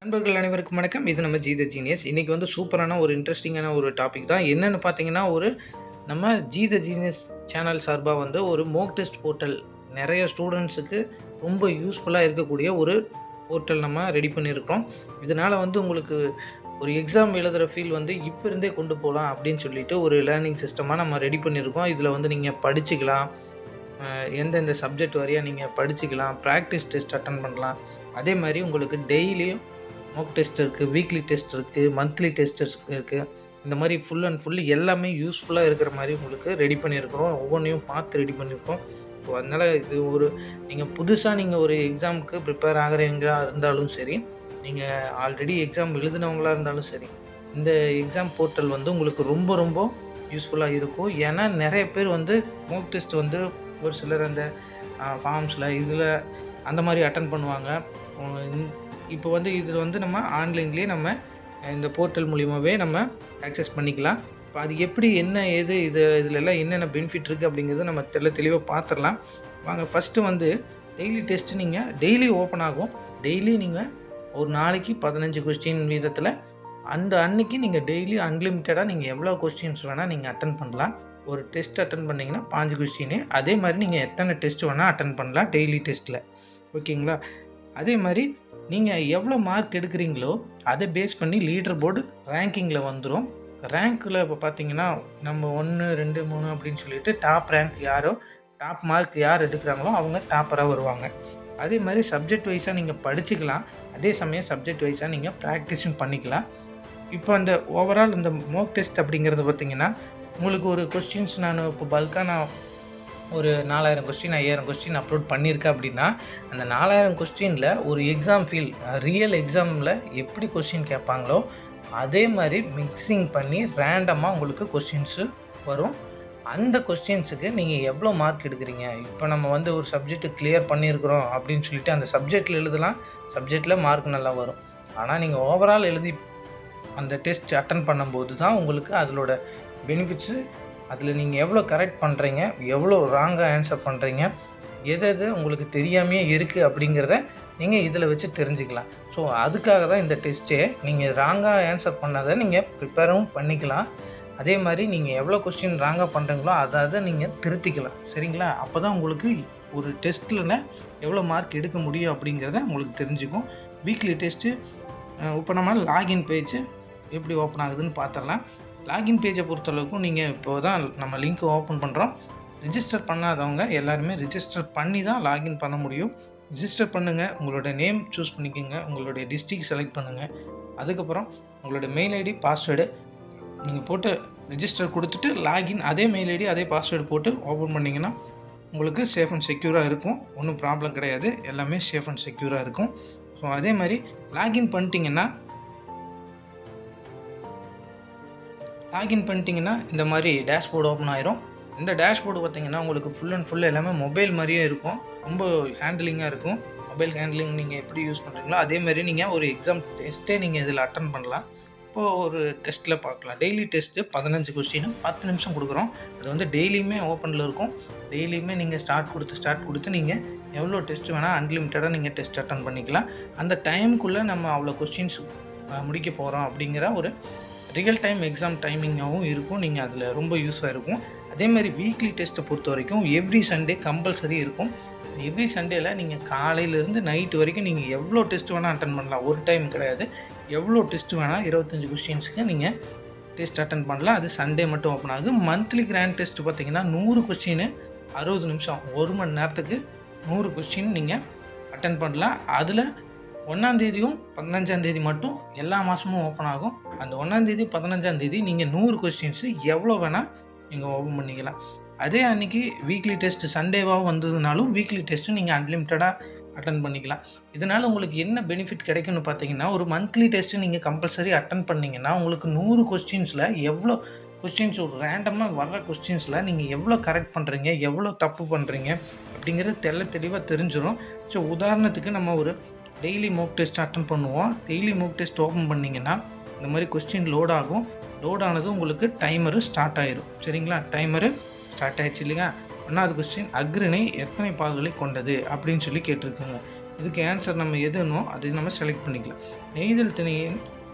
நண்பர்கள் அனைவருக்கும் வணக்கம். இது நம்ம ஜி த ஜீனியஸ். இன்றைக்கி வந்து சூப்பரான ஒரு இன்ட்ரெஸ்டிங்கான ஒரு டாபிக் தான். என்னென்னு பார்த்தீங்கன்னா, நம்ம ஜி த ஜீனியஸ் சேனல் சார்பாக வந்து ஒரு மோக் டெஸ்ட் போர்ட்டல் நிறைய ஸ்டூடெண்ட்ஸுக்கு ரொம்ப யூஸ்ஃபுல்லாக இருக்கக்கூடிய ஒரு போர்ட்டல் நம்ம ரெடி பண்ணியிருக்கிறோம். இதனால் வந்து உங்களுக்கு ஒரு எக்ஸாம் எழுதுகிற ஃபீல் வந்து இப்போ இருந்தே கொண்டு போகலாம் அப்படின்னு சொல்லிட்டு ஒரு லேர்னிங் சிஸ்டமாக நம்ம ரெடி பண்ணியிருக்கோம். இதில் வந்து நீங்கள் படிச்சுக்கலாம், எந்தெந்த சப்ஜெக்ட் வரையாக நீங்கள் படிச்சுக்கலாம், ப்ராக்டிஸ் டெஸ்ட் அட்டன் பண்ணலாம். அதே மாதிரி உங்களுக்கு டெய்லியும் மோக் டெஸ்ட் இருக்குது, வீக்லி டெஸ்ட் இருக்குது, மந்த்லி டெஸ்டர்ஸ் இருக்குது. இந்த மாதிரி ஃபுல் அண்ட் ஃபுல் எல்லாமே யூஸ்ஃபுல்லாக இருக்கிற மாதிரி உங்களுக்கு ரெடி பண்ணியிருக்கிறோம். ஒவ்வொன்றையும் பார்த்து ரெடி பண்ணியிருக்கோம். ஸோ அதனால் இது நீங்கள் புதுசாக ஒரு எக்ஸாமுக்கு ப்ரிப்பேர் ஆகிறவங்களா இருந்தாலும் சரி, நீங்கள் ஆல்ரெடி எக்ஸாம் எழுதினவங்களாக இருந்தாலும் சரி, இந்த எக்ஸாம் போர்ட்டல் வந்து உங்களுக்கு ரொம்ப ரொம்ப யூஸ்ஃபுல்லாக இருக்கும். ஏன்னா நிறைய பேர் வந்து மோக் டெஸ்ட் வந்து ஒரு சிலர் அந்த ஃபார்ம்ஸில் இதில் அந்த மாதிரி அட்டன் பண்ணுவாங்க. இப்போ வந்து இதில் வந்து நம்ம ஆன்லைன்லேயே நம்ம இந்த போர்ட்டல் மூலிமாவே நம்ம ஆக்சஸ் பண்ணிக்கலாம். இப்போ அது எப்படி என்ன ஏது இதிலெல்லாம் என்னென்ன பெனிஃபிட் இருக்குது அப்படிங்கிறத நம்ம தெளிவாக பார்த்துடலாம். வாங்க. ஃபஸ்ட்டு வந்து டெய்லி டெஸ்ட்டு நீங்கள் டெய்லி ஓப்பன் ஆகும். டெய்லி நீங்கள் ஒரு நாளைக்கு 15 கொஸ்டின் வீதத்தில் அந்த அன்னைக்கு நீங்கள் டெய்லி அன்லிமிட்டடாக நீங்கள் எவ்வளோ கொஸ்டின்ஸ் வேணால் நீங்கள் அட்டன் பண்ணலாம். ஒரு டெஸ்ட் அட்டன் பண்ணிங்கன்னா 5 கொஸ்டின். அதே மாதிரி நீங்கள் எத்தனை டெஸ்ட் வேணால் அட்டன் பண்ணலாம் டெய்லி டெஸ்ட்டில். ஓகேங்களா? அதே மாதிரி நீங்கள் எவ்வளோ மார்க் எடுக்கிறீங்களோ அதை பேஸ் பண்ணி லீடர் போர்டு ரேங்கிங்கில் வந்துடும். ரேங்க்கில் இப்போ பார்த்தீங்கன்னா நம்ம 1, 2, 3 அப்படின்னு சொல்லிட்டு டாப் ரேங்க் யாரோ, டாப் மார்க் யார் எடுக்கிறாங்களோ அவங்க டாப்பராக வருவாங்க. அதே மாதிரி சப்ஜெக்ட் வைஸாக நீங்கள் படிச்சுக்கலாம். அதே சமயம் சப்ஜெக்ட் வைஸாக நீங்கள் ப்ராக்டிஸும் பண்ணிக்கலாம். இப்போ அந்த ஓவரால் இந்த மோக் டெஸ்ட் அப்படிங்கிறது பார்த்திங்கன்னா, உங்களுக்கு ஒரு கொஸ்டின்ஸ் நான் இப்போ பல்காக ஒரு 4000 கொஸ்டின் 5000 கொஸ்டின் அப்லோட் பண்ணியிருக்கேன் அப்படின்னா, அந்த 4000 கொஸ்டினில் ஒரு எக்ஸாம் ஃபீல் ரியல் எக்ஸாமில் எப்படி கொஸ்டின் கேட்பாங்களோ அதே மாதிரி மிக்சிங் பண்ணி ரேண்டமாக உங்களுக்கு கொஸ்டின்ஸு வரும். அந்த கொஸ்டின்ஸுக்கு நீங்கள் எவ்வளோ மார்க் எடுக்கிறீங்க, இப்போ நம்ம வந்து ஒரு சப்ஜெக்ட்டு கிளியர் பண்ணியிருக்கிறோம் அப்படின்னு சொல்லிட்டு அந்த சப்ஜெக்டில் எழுதலாம். சப்ஜெக்டில் மார்க் நல்லா வரும். ஆனால் நீங்கள் ஓவரால் எழுதி அந்த டெஸ்ட் அட்டன் பண்ணும்போது தான் உங்களுக்கு அதோட பெனிஃபிட்ஸு, அதில் நீங்கள் எவ்வளோ கரெக்ட் பண்ணுறீங்க, எவ்வளோ ராங்காக ஆன்சர் பண்ணுறீங்க, எது உங்களுக்கு தெரியாமையே இருக்குது அப்படிங்கிறத நீங்கள் இதில் வச்சு தெரிஞ்சுக்கலாம். ஸோ அதுக்காக தான் இந்த டெஸ்ட்டே. நீங்கள் ராங்காக ஆன்சர் பண்ணதை நீங்கள் ப்ரிப்பேரும் பண்ணிக்கலாம். அதே மாதிரி நீங்கள் எவ்வளோ கொஸ்டின் ராங்காக பண்ணுறீங்களோ அதை நீங்கள் திருத்திக்கலாம். சரிங்களா? அப்போ தான் உங்களுக்கு ஒரு டெஸ்ட்டில் எவ்வளோ மார்க் எடுக்க முடியும் அப்படிங்கிறத உங்களுக்கு தெரிஞ்சுக்கும். வீக்லி டெஸ்ட்டு இப்போ நம்ம லாகின் பேஜ் எப்படி ஓப்பன் ஆகுதுன்னு பார்த்துடலாம். லாகின் பேஜை பொறுத்தளவுக்கும் நீங்கள் இப்போ தான் நம்ம லிங்க் ஓப்பன் பண்ணுறோம். ரிஜிஸ்டர் பண்ணாதவங்க எல்லாருமே ரிஜிஸ்டர் பண்ணி தான் லாகின் பண்ண முடியும். ரிஜிஸ்டர் பண்ணுங்கள். உங்களோட நேம் சூஸ் பண்ணிக்கோங்க. உங்களுடைய டிஸ்ட்ரிக்ட் செலக்ட் பண்ணுங்கள். அதுக்கப்புறம் உங்களோட மெயில் ஐடி பாஸ்வேர்டு நீங்கள் போட்டு ரிஜிஸ்டர் கொடுத்துட்டு லாகின் அதே மெயில் ஐடி அதே பாஸ்வேர்டு போட்டு ஓப்பன் பண்ணிங்கன்னா உங்களுக்கு சேஃப் அண்ட் செக்யூராக இருக்கும். ஒன்றும் ப்ராப்ளம் கிடையாது. எல்லாமே சேஃப் அண்ட் செக்யூராக இருக்கும். ஸோ அதே மாதிரி லாகின் பண்ணிட்டீங்கன்னா இந்த மாதிரி டேஷ்போர்டு ஓப்பன் ஆயிரும். இந்த டேஷ்போர்டு பார்த்திங்கன்னா உங்களுக்கு ஃபுல் அண்ட் ஃபுல் எல்லாமே மொபைல் மாதிரியே இருக்கும். ரொம்ப ஹேண்டிலிங்காக இருக்கும். மொபைல் ஹேண்டிலிங் நீங்கள் எப்படி யூஸ் பண்ணுறீங்களோ அதே மாதிரி நீங்கள் ஒரு எக்ஸாம் டெஸ்ட்டே நீங்கள் இதில் அட்டன் பண்ணலாம். இப்போது ஒரு டெஸ்ட்டில் பார்க்கலாம். டெய்லி டெஸ்ட்டு 15 கொஸ்டின் 10 நிமிஷம் கொடுக்குறோம். அது வந்து டெய்லியுமே ஓப்பனில் இருக்கும். டெய்லியுமே நீங்கள் ஸ்டார்ட் கொடுத்து நீங்கள் எவ்வளோ டெஸ்ட் வேணால் அன்லிமிட்டடாக நீங்கள் டெஸ்ட் அட்டன் பண்ணிக்கலாம். அந்த டைமுக்குள்ளே நம்ம அவ்வளோ கொஸ்டின்ஸ் முடிக்க போகிறோம் அப்படிங்கிற ஒரு ரியல் டைம் எக்ஸாம் டைமிங்காகவும் இருக்கும். நீங்கள் அதில் ரொம்ப யூஸாக இருக்கும். அதேமாதிரி வீக்லி டெஸ்ட்டை பொறுத்த வரைக்கும் எவ்ரி சண்டே கம்பல்சரி இருக்கும். எவ்ரி சண்டேயில் நீங்கள் காலையிலேருந்து நைட்டு வரைக்கும் நீங்கள் எவ்வளோ டெஸ்ட் வேணால் அட்டன் பண்ணலாம். ஒரு டைம் கிடையாது, எவ்வளோ டெஸ்ட் வேணால் 25 கொஸ்டின்ஸுக்கு நீங்கள் டெஸ்ட் அட்டன் பண்ணலாம். அது சண்டே மட்டும் ஓப்பன் ஆகும். மந்த்லி கிராண்ட் டெஸ்ட் பார்த்திங்கன்னா 100 கொஸ்டின் 60 நிமிஷம் 1 மணி நேரத்துக்கு 100 கொஸ்டின் நீங்கள் அட்டன் பண்ணலாம். அதில் 1ஆம் 15ஆம் மட்டும் எல்லா மாதமும் ஓப்பன் ஆகும். அந்த 1ஆம் 15ஆம் நீங்கள் 100 கொஸ்டின்ஸு எவ்வளோ வேணால் நீங்கள் ஓப்பன் பண்ணிக்கலாம். அதே அன்றைக்கி வீக்லி டெஸ்ட்டு சண்டேவாக வந்ததுனாலும் வீக்லி டெஸ்ட்டு நீங்கள் அன்லிமிட்டடாக அட்டன் பண்ணிக்கலாம். இதனால் உங்களுக்கு என்ன பெனிஃபிட் கிடைக்கும்னு பார்த்தீங்கன்னா, ஒரு மந்த்லி டெஸ்ட்டு நீங்கள் கம்பல்சரி அட்டன் பண்ணிங்கன்னா உங்களுக்கு 100 கொஸ்டின்ஸில் எவ்வளோ கொஸ்டின்ஸ் ஒரு ரேண்டமாக வர்ற கொஸ்டின்ஸில் நீங்கள் எவ்வளோ கரெக்ட் பண்ணுறீங்க, எவ்வளோ தப்பு பண்ணுறீங்க அப்படிங்கிறது தெளிவாக தெரிஞ்சிடும். ஸோ உதாரணத்துக்கு நம்ம ஒரு டெய்லி மோக் டெஸ்ட் அட்டன் பண்ணுவோம். டெய்லி மோக் டெஸ்ட் ஓப்பன் பண்ணிங்கன்னா இந்த மாதிரி கொஸ்டின் லோட் ஆகும். லோட் ஆனது உங்களுக்கு டைமரு ஸ்டார்ட் ஆயிரும். சரிங்களா? டைமரு ஸ்டார்ட் ஆயிடுச்சு இல்லையா? 1வது கொஸ்டின், அக்ரிணை எத்தனை பால்களை கொண்டது அப்படின்னு சொல்லி கேட்டிருக்குங்க. இதுக்கு ஆன்சர் நம்ம எதுனோ அது நம்ம செலக்ட் பண்ணிக்கலாம். நெய்தல் திணையின்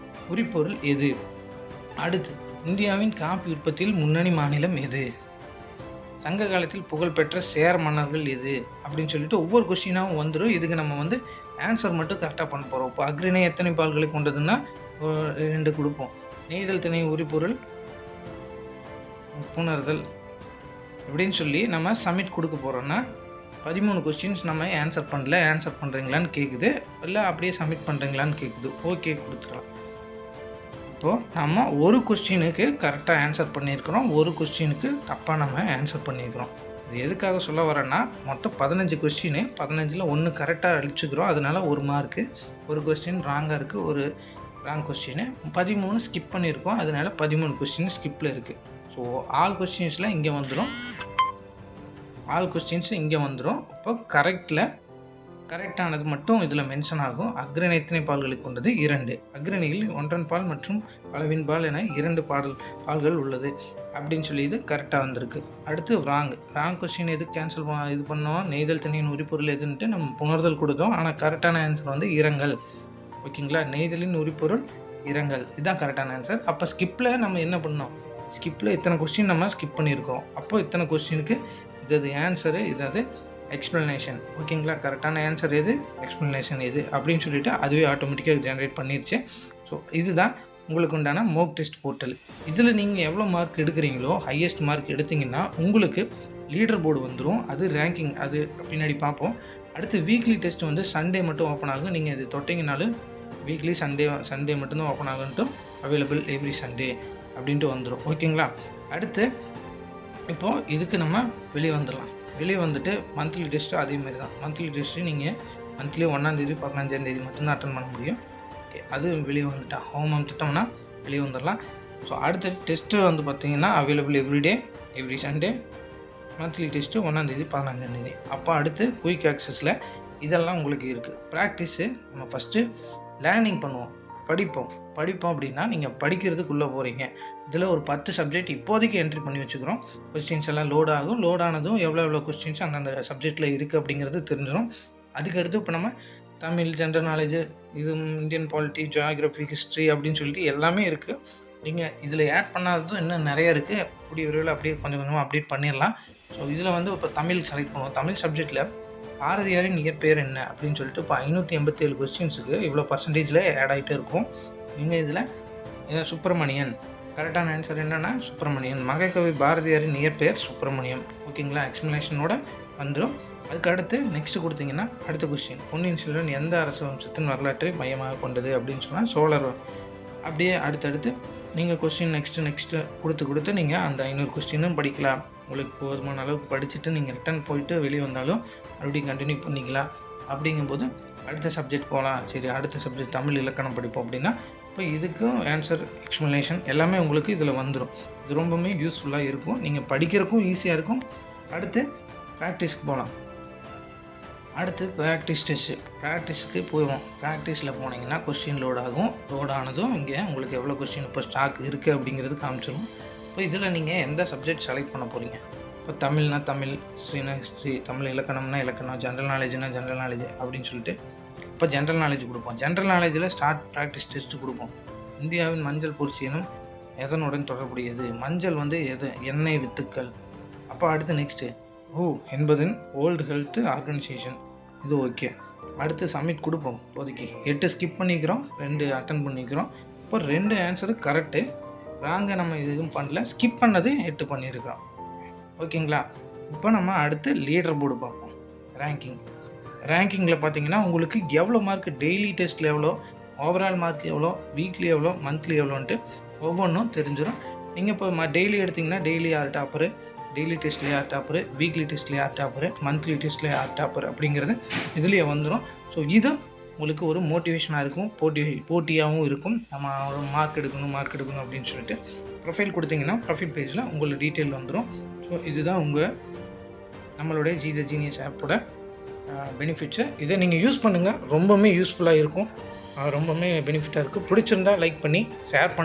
உரிப்பொருள் எது? அடுத்து, இந்தியாவின் காப்பி உற்பத்தியில் முன்னணி மாநிலம் எது? சங்க காலத்தில் புகழ்பெற்ற சேர மன்னர்கள் எது? அப்படின்னு சொல்லிட்டு ஒவ்வொரு கொஸ்டினாகவும் வந்துடும். இதுக்கு நம்ம வந்து ஆன்சர் மட்டும் கரெக்டாக பண்ண போகிறோம். இப்போ அக்ரிணை எத்தனை பால்களை கொண்டதுன்னா 2 கொடுப்போம். நெய்தல் திணை உரிப்பொருள் புணர்தல் அப்படின்னு சொல்லி நம்ம சப்மிட் கொடுக்க போகிறோன்னா 13 கொஸ்டின்ஸ் நம்ம ஆன்சர் பண்ணல, ஆன்சர் பண்ணுறீங்களான்னு கேட்குது, இல்லை அப்படியே சப்மிட் பண்ணுறீங்களான்னு கேட்குது. ஓகே கொடுத்துக்கலாம். இப்போது நம்ம ஒரு கொஸ்டினுக்கு கரெக்டாக ஆன்சர் பண்ணியிருக்கிறோம், ஒரு கொஸ்டினுக்கு தப்பாக நம்ம ஆன்சர் பண்ணியிருக்கிறோம். இது எதுக்காக சொல்ல வரேன்னா, மொத்தம் 15 கொஸ்டின், 15ல் 1 கரெக்டாக அழிச்சுக்கிறோம், அதனால 1 மார்க்கு. ஒரு கொஸ்டின் ராங்காக இருக்குது, ஒரு ராங் கொஸ்டின். 13 ஸ்கிப் பண்ணியிருக்கோம், அதனால 13 கொஸ்டின் ஸ்கிப்பில் இருக்குது. ஸோ ஆல் கொஸ்டின்ஸில் இங்கே வந்துடும், ஆல் கொஸ்டின்ஸ் இங்கே வந்துடும். இப்போ கரெக்டானது மட்டும் இதில் மென்ஷன் ஆகும். அக்ரிணை எத்தனை பால்களை கொண்டது? 2. அக்ரிணையில் ஒன்றன் பால் மற்றும் பலவின் பால் என 2 பால்கள் உள்ளது அப்படின்னு சொல்லி இது கரெக்டாக வந்திருக்கு. அடுத்து ராங் கொஸ்டின் எது கேன்சல் இது பண்ணோம்? நெய்தல் திணையின் உரிப்பொருள் எதுன்ட்டு நம்ம புணர்தல் கொடுத்தோம், ஆனால் கரெக்டான ஆன்சர் வந்து இரங்கல். ஓகேங்களா? நெய்தலின் உரிப்பொருள் இரங்கல், இதுதான் கரெக்டான ஆன்சர். அப்போ ஸ்கிப்பில் நம்ம என்ன பண்ணோம்? ஸ்கிப்பில் இத்தனை கொஸ்டின் நம்ம ஸ்கிப் பண்ணியிருக்கோம். அப்போ இத்தனை கொஸ்டினுக்கு இது ஆன்சரு, இது எக்ஸ்ப்ளனேஷன். ஓகேங்களா? கரெக்டான ஆன்சர் எது, எக்ஸ்ப்ளனேஷன் எது அப்படின்னு சொல்லிவிட்டு அதுவே ஆட்டோமேட்டிக்காக ஜென்ரேட் பண்ணிடுச்சு. ஸோ இதுதான் உங்களுக்கு உண்டான மோக் டெஸ்ட் போர்ட்டல். இதில் நீங்கள் எவ்வளோ மார்க் எடுக்கிறீங்களோ, ஹையஸ்ட் மார்க் எடுத்திங்கன்னா உங்களுக்கு லீடர் போர்டு வந்துடும். அது ரேங்கிங், அது பின்னாடி பார்ப்போம். அடுத்து வீக்லி டெஸ்ட் வந்து சண்டே மட்டும் ஓப்பன் ஆகும். நீங்கள் இது தொட்டிங்கனாலும் வீக்லி சண்டே மட்டும்தான் ஓப்பன் ஆகுன்ட்டு அவைலபிள் எவ்ரி சண்டே அப்படின்ட்டு வந்துடும். ஓகேங்களா? அடுத்து இப்போது இதுக்கு நம்ம வெளியே வந்துடலாம். வெளியே வந்துட்டு மந்த்லி டெஸ்ட்டு அதேமாதிரி தான். மந்த்லி டெஸ்ட்டு நீங்கள் மந்த்லி 1ஆம் தேதி 15ஆம் தேதி மட்டும்தான் அட்டன் பண்ண முடியும். ஓகே, அது வெளியே வந்துட்டா ஹோம் வந்துட்டோம்னா வெளியே வந்துடலாம். ஸோ அடுத்த டெஸ்ட்டு வந்து பார்த்திங்கன்னா available everyday every Sunday. Monthly test 1ஆம் தேதி 15ஆம் தேதி. அப்போ அடுத்து குயிக் ஆக்சஸில் இதெல்லாம் உங்களுக்கு இருக்குது. ப்ராக்டிஸு நம்ம ஃபஸ்ட்டு லேர்னிங் பண்ணுவோம், படிப்போம் அப்படின்னா நீங்கள் படிக்கிறதுக்குள்ளே போகிறீங்க. இதில் ஒரு 10 சப்ஜெக்ட் இப்போதைக்கு என்ட்ரி பண்ணி வச்சுக்கிறோம். கொஸ்டின்ஸ் எல்லாம் லோட் ஆகும். லோட் ஆனதும் எவ்வளோ கொஸ்டின்ஸ் அந்தந்த சப்ஜெக்டில் இருக்குது அப்படிங்கிறது தெரிஞ்சிடும். அதுக்கடுத்து இப்போ நம்ம தமிழ், ஜென்ரல் நாலேஜு, இது இந்தியன் பாலிட்டி, ஜியாகிரஃபி, ஹிஸ்ட்ரி அப்படின்னு சொல்லிட்டு எல்லாமே இருக்குது. நீங்கள் இதில் ஆட் பண்ணாததும் இன்னும் நிறையா இருக்குது. கூடிய விரைவில் அப்படியே கொஞ்சம் கொஞ்சமாக அப்டேட் பண்ணிடலாம். ஸோ இதில் வந்து இப்போ தமிழ் செலக்ட் பண்ணுவோம். தமிழ் சப்ஜெக்டில் பாரதியாரின் இயற்பெயர் என்ன அப்படின்னு சொல்லிட்டு இப்போ 587 கொஸ்டின்ஸுக்கு இவ்வளோ பர்சன்டேஜில் ஆட் ஆகிட்டே இருக்கும். நீங்கள் இதில் சுப்பிரமணியன், கரெக்டான ஆன்சர் என்னென்னா சுப்பிரமணியன். மகாகவி பாரதியாரின் இயற்பெயர் சுப்பிரமணியம். ஓகேங்களா? எக்ஸ்ப்ளனேஷனோட வந்துடும். அதுக்கு அடுத்து நெக்ஸ்ட்டு கொடுத்தீங்கன்னா அடுத்த கொஸ்டின், பொன்னியின் செல்வன் எந்த அரசு வம்சத்தின் வரலாற்றை மையமாக கொண்டது அப்படின்னு சொன்னால் சோழர். அப்படியே அடுத்தடுத்து நீங்கள் கொஸ்டின் நெக்ஸ்ட்டு கொடுத்து நீங்கள் அந்த 500 கொஸ்டினும் படிக்கலாம். உங்களுக்கு போதுமான அளவுக்கு படிச்சுட்டு நீங்கள் ரிட்டன் போயிட்டு வெளியே வந்தாலும் மறுபடியும் கண்டினியூ பண்ணிக்கலாம். அப்படிங்கும்போது அடுத்த சப்ஜெக்ட் போகலாம். சரி, அடுத்த சப்ஜெக்ட் தமிழ் இலக்கணம் படிப்போம் அப்படின்னா இப்போ இதுக்கும் ஆன்சர் எக்ஸ்ப்ளனேஷன் எல்லாமே உங்களுக்கு இதில் வந்துடும். இது ரொம்பவுமே யூஸ்ஃபுல்லாக இருக்கும். நீங்கள் படிக்கிறதுக்கும் ஈஸியாக இருக்கும். அடுத்து ப்ராக்டிஸ்க்கு போகலாம். அடுத்து ப்ராக்டிஸ்க்கு போயிடுவோம். ப்ராக்டிஸில் போனீங்கன்னா கொஸ்டின் லோட் ஆகும். லோட் ஆனதும் இங்கே உங்களுக்கு எவ்வளோ கொஸ்டின் இப்போ ஸ்டாக் இருக்குது அப்படிங்கிறது காமிச்சிடும். இப்போ இதில் நீங்கள் எந்த சப்ஜெக்ட் செலக்ட் பண்ண போகிறீங்க? இப்போ தமிழ்னா தமிழ், ஹிஸ்ட்ரினா ஹிஸ்ட்ரி, தமிழ் இலக்கணம்னா இலக்கணம், ஜென்ரல் நாலேஜ்னா ஜென்ரல் நாலேஜ் அப்படின்னு சொல்லிட்டு இப்போ ஜென்ரல் நாலேஜ் கொடுப்போம். ஜென்ரல் நாலேஜில் ப்ராக்டிஸ் டெஸ்ட்டு கொடுப்போம். இந்தியாவின் மஞ்சள் பூர்ச்சியனும் எதனுடன் தொடர்புடையது? மஞ்சள் வந்து எண்ணெய் வித்துக்கள். அப்போ அடுத்து நெக்ஸ்ட்டு என்பதன் வேர்ல்டு ஹெல்த் ஆர்கனைசேஷன். இது ஓகே. அடுத்து சப்மிட் கொடுப்போம். இப்போதைக்கு 8 ஸ்கிப் பண்ணிக்கிறோம், 2 அட்டன் பண்ணிக்கிறோம். இப்போ 2 ஆன்சரு கரெக்டு, ராங்கை நம்ம எதுவும் பண்ணல, ஸ்கிப் பண்ணது 8 பண்ணியிருக்கிறோம். ஓகேங்களா? இப்போ நம்ம அடுத்து லீடர் போர்டு பார்ப்போம். ரேங்கிங்கில் பார்த்தீங்கன்னா உங்களுக்கு எவ்வளோ மார்க், டெய்லி டெஸ்ட்டில் எவ்வளோ, ஓவரால் மார்க் எவ்வளோ, வீக்லி எவ்வளோ, மந்த்லி எவ்வளோன்ட்டு ஒவ்வொன்றும் தெரிஞ்சிடும். நீங்கள் இப்போ டெய்லி எடுத்திங்கன்னா டெய்லி யார் டாப்பரு, டெய்லி டெஸ்ட்டில் யார் டாப்பரு, வீக்லி டெஸ்ட்டில் யார் டாப்பரு, மந்த்லி டெஸ்ட்டில் யார் டாப்பர் அப்படிங்கிறது இதுலேயே வந்துடும். ஸோ இது உங்களுக்கு ஒரு மோட்டிவேஷனாக இருக்கும், போட்டியாகவும் இருக்கும். நம்ம மார்க் எடுக்கணும் அப்படின்னு சொல்லிட்டு ப்ரொஃபைல் கொடுத்தீங்கன்னா ப்ரொஃபைல் பேஜில் உங்களுக்கு டீட்டெயில் வந்துடும். ஸோ இதுதான் நம்மளுடைய ஜி த ஜீனியஸ் ஆப்போட பெனிஃபிட்ஸு. இதை நீங்கள் யூஸ் பண்ணுங்கள், ரொம்பவுமே யூஸ்ஃபுல்லாக இருக்கும், ரொம்பவுமே பெனிஃபிட்டாக இருக்குது. பிடிச்சிருந்தால் லைக் பண்ணி ஷேர் பண்ணி